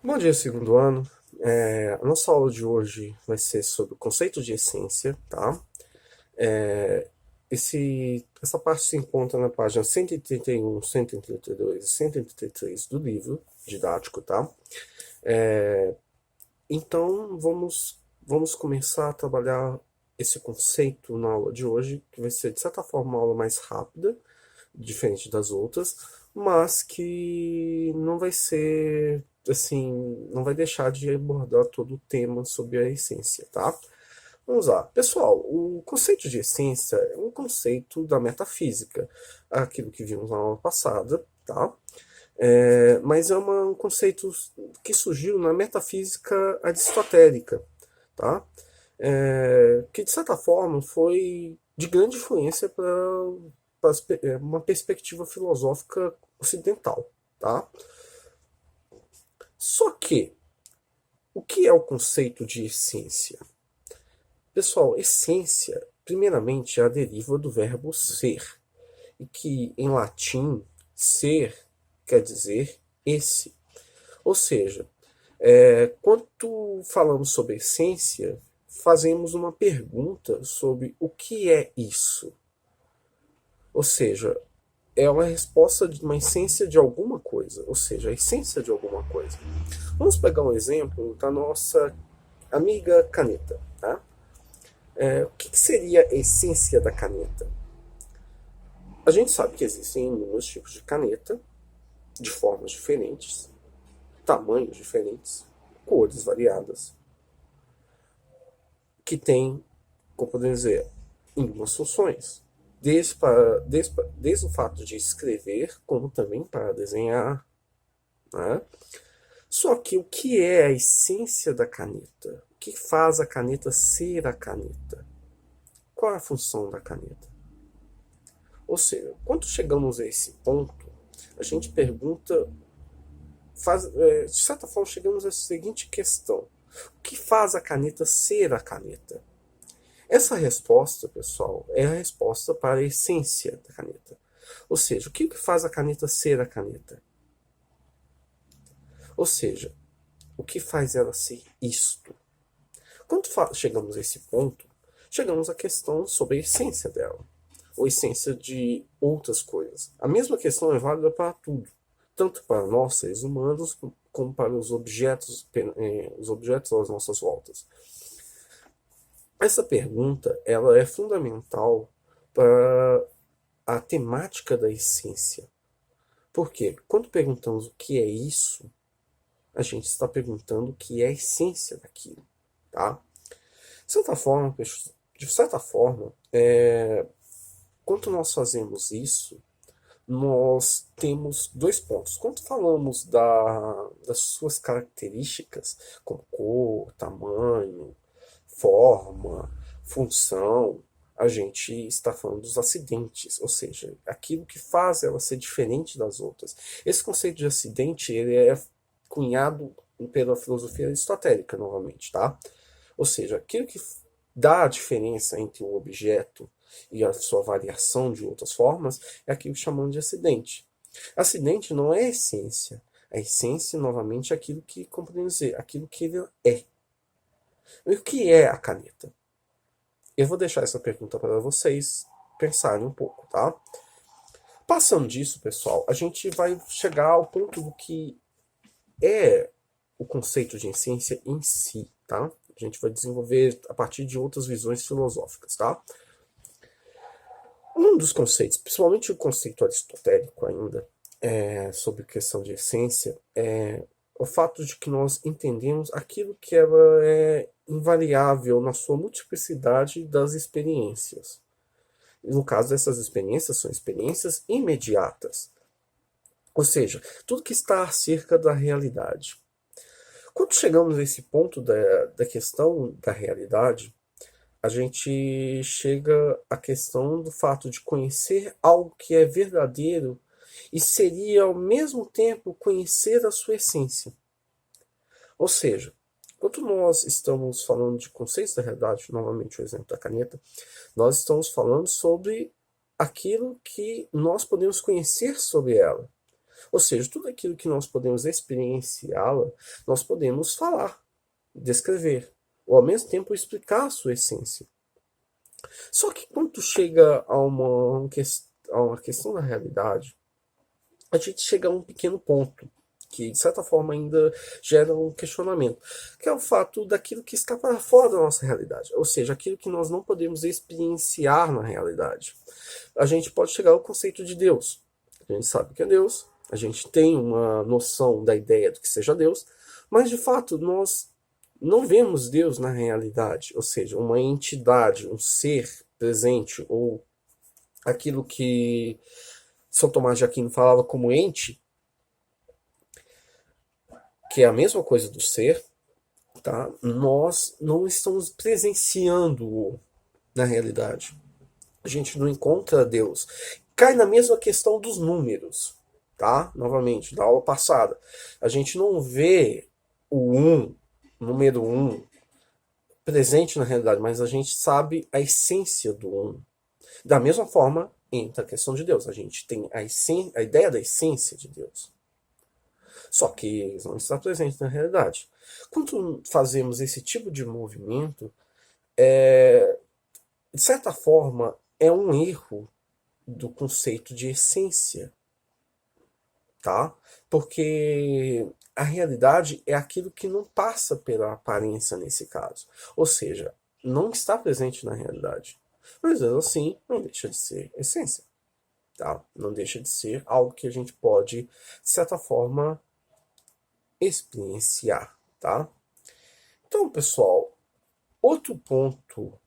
Bom dia, segundo ano. A nossa aula de hoje vai ser sobre o conceito de essência, tá? Essa parte se encontra na página 131, 132 e 133 do livro didático, tá? Então, vamos começar a trabalhar esse conceito na aula de hoje, que vai ser, de certa forma, uma aula mais rápida, diferente das outras, mas que não vai ser, assim, não vai deixar de abordar todo o tema sobre a essência, tá? Vamos lá. Pessoal, o conceito de essência é um conceito da metafísica, aquilo que vimos na aula passada, tá? Mas é um conceito que surgiu na metafísica aristotélica, tá? Que de certa forma foi de grande influência para uma perspectiva filosófica ocidental, tá? Só que o que é o conceito de essência? Pessoal, essência, primeiramente, é a deriva do verbo ser, e que em latim ser quer dizer esse. Ou seja, quando falamos sobre essência, fazemos uma pergunta sobre o que é isso. Ou seja, é uma resposta de uma essência de alguma coisa, ou seja, a essência de alguma coisa. Vamos pegar um exemplo da nossa amiga caneta. Tá? O que seria a essência da caneta? A gente sabe que existem inúmeros tipos de caneta, de formas diferentes, tamanhos diferentes, cores variadas, que tem, como podemos dizer, inúmeras funções. Desde o fato de escrever, como também para desenhar. Né? Só que o que é a essência da caneta? O que faz a caneta ser a caneta? Qual é a função da caneta? Ou seja, quando chegamos a esse ponto, a gente pergunta, de certa forma, chegamos à seguinte questão: o que faz a caneta ser a caneta? Essa resposta, pessoal, é a resposta para a essência da caneta. Ou seja, o que faz a caneta ser a caneta? Ou seja, o que faz ela ser isto? Quando chegamos a esse ponto, chegamos à questão sobre a essência dela, ou essência de outras coisas. A mesma questão é válida para tudo, tanto para nós, seres humanos, como para os objetos às nossas voltas. Essa pergunta ela é fundamental para a temática da essência. Por quê? Quando perguntamos o que é isso, a gente está perguntando o que é a essência daquilo. Tá? De certa forma, quando nós fazemos isso, nós temos dois pontos. Quando falamos das suas características, como cor, tamanho, forma, função, a gente está falando dos acidentes, ou seja, aquilo que faz ela ser diferente das outras. Esse conceito de acidente ele é cunhado pela filosofia aristotélica, novamente, tá? Ou seja, aquilo que dá a diferença entre o objeto e a sua variação de outras formas é aquilo que chamamos de acidente. Acidente não é essência. A essência, novamente, é aquilo que, como podemos dizer, aquilo que ele é. E o que é a caneta? Eu vou deixar essa pergunta para vocês pensarem um pouco, tá? Passando disso, pessoal, a gente vai chegar ao ponto do que é o conceito de essência em si, tá? A gente vai desenvolver a partir de outras visões filosóficas, tá? Um dos conceitos, principalmente o conceito aristotélico ainda, sobre questão de essência, é o fato de que nós entendemos aquilo que ela é invariável na sua multiplicidade das experiências. No caso, essas experiências são experiências imediatas. Ou seja, tudo que está acerca da realidade. Quando chegamos a esse ponto da questão da realidade, a gente chega à questão do fato de conhecer algo que é verdadeiro e seria ao mesmo tempo conhecer a sua essência. Ou seja, quando nós estamos falando de conceitos da realidade, novamente o exemplo da caneta, nós estamos falando sobre aquilo que nós podemos conhecer sobre ela. Ou seja, tudo aquilo que nós podemos experienciá-la, nós podemos falar, descrever, ou ao mesmo tempo explicar a sua essência. Só que quando chega a uma questão da realidade, a gente chega a um pequeno ponto que, de certa forma, ainda gera um questionamento, que é o fato daquilo que está para fora da nossa realidade, ou seja, aquilo que nós não podemos experienciar na realidade. A gente pode chegar ao conceito de Deus. A gente sabe que é Deus, a gente tem uma noção da ideia do que seja Deus, mas, de fato, nós não vemos Deus na realidade, ou seja, uma entidade, um ser presente, ou aquilo que São Tomás de Aquino falava como ente, que é a mesma coisa do ser, tá? Nós não estamos presenciando-o na realidade. A gente não encontra Deus. Cai na mesma questão dos números, tá? Novamente, da aula passada. A gente não vê o número 1, presente na realidade, mas a gente sabe a essência do 1. Da mesma forma, entra a questão de Deus. A gente tem a ideia da essência de Deus. Só que eles não estão presentes na realidade. Quando fazemos esse tipo de movimento, de certa forma, é um erro do conceito de essência, tá? Porque a realidade é aquilo que não passa pela aparência nesse caso. Ou seja, não está presente na realidade. Mas assim, não deixa de ser essência, tá? Não deixa de ser algo que a gente pode, de certa forma, experienciar, tá? Então, pessoal, outro ponto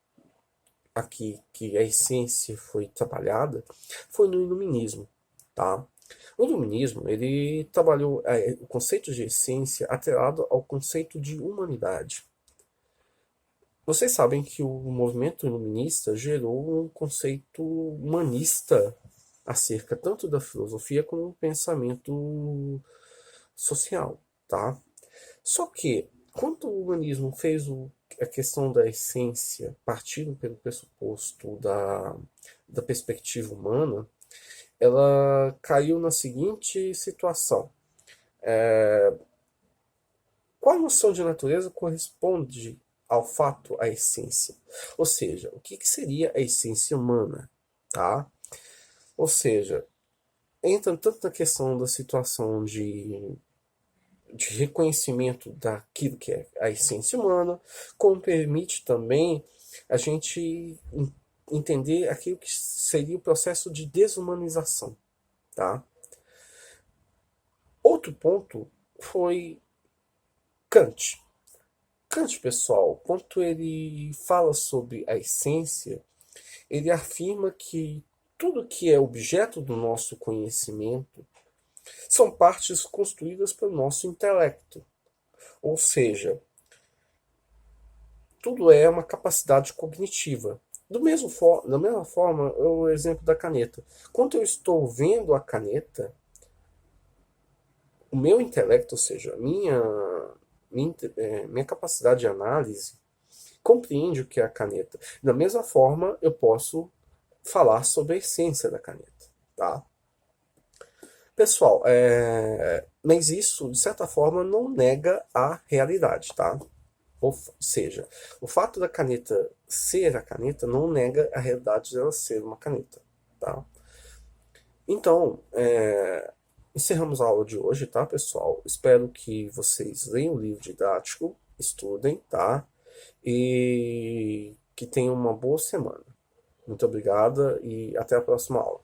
aqui que a essência foi trabalhada foi no iluminismo, tá? O iluminismo, ele trabalhou o conceito de essência atrelado ao conceito de humanidade. Vocês sabem que o movimento iluminista gerou um conceito humanista acerca tanto da filosofia como do pensamento social, tá? Só que, quando o humanismo fez a questão da essência, partindo pelo pressuposto da perspectiva humana, ela caiu na seguinte situação. Qual noção de natureza corresponde ao fato, à essência? Ou seja, o que seria a essência humana? Tá? Ou seja, entra tanto na questão da situação de reconhecimento daquilo que é a essência humana, como permite também a gente entender aquilo que seria o processo de desumanização, tá? Outro ponto foi Kant. Kant, pessoal, quando ele fala sobre a essência, ele afirma que tudo que é objeto do nosso conhecimento são partes construídas pelo nosso intelecto. Ou seja, tudo é uma capacidade cognitiva. Da mesma forma, é o exemplo da caneta. Quando eu estou vendo a caneta, o meu intelecto, ou seja, minha capacidade de análise, compreende o que é a caneta. Da mesma forma, eu posso falar sobre a essência da caneta. Tá? Pessoal, mas isso, de certa forma, não nega a realidade, tá? Ou seja, o fato da caneta ser a caneta não nega a realidade dela ser uma caneta, tá? Então, encerramos a aula de hoje, tá, pessoal? Espero que vocês leiam o livro didático, estudem, tá? E que tenham uma boa semana. Muito obrigada e até a próxima aula.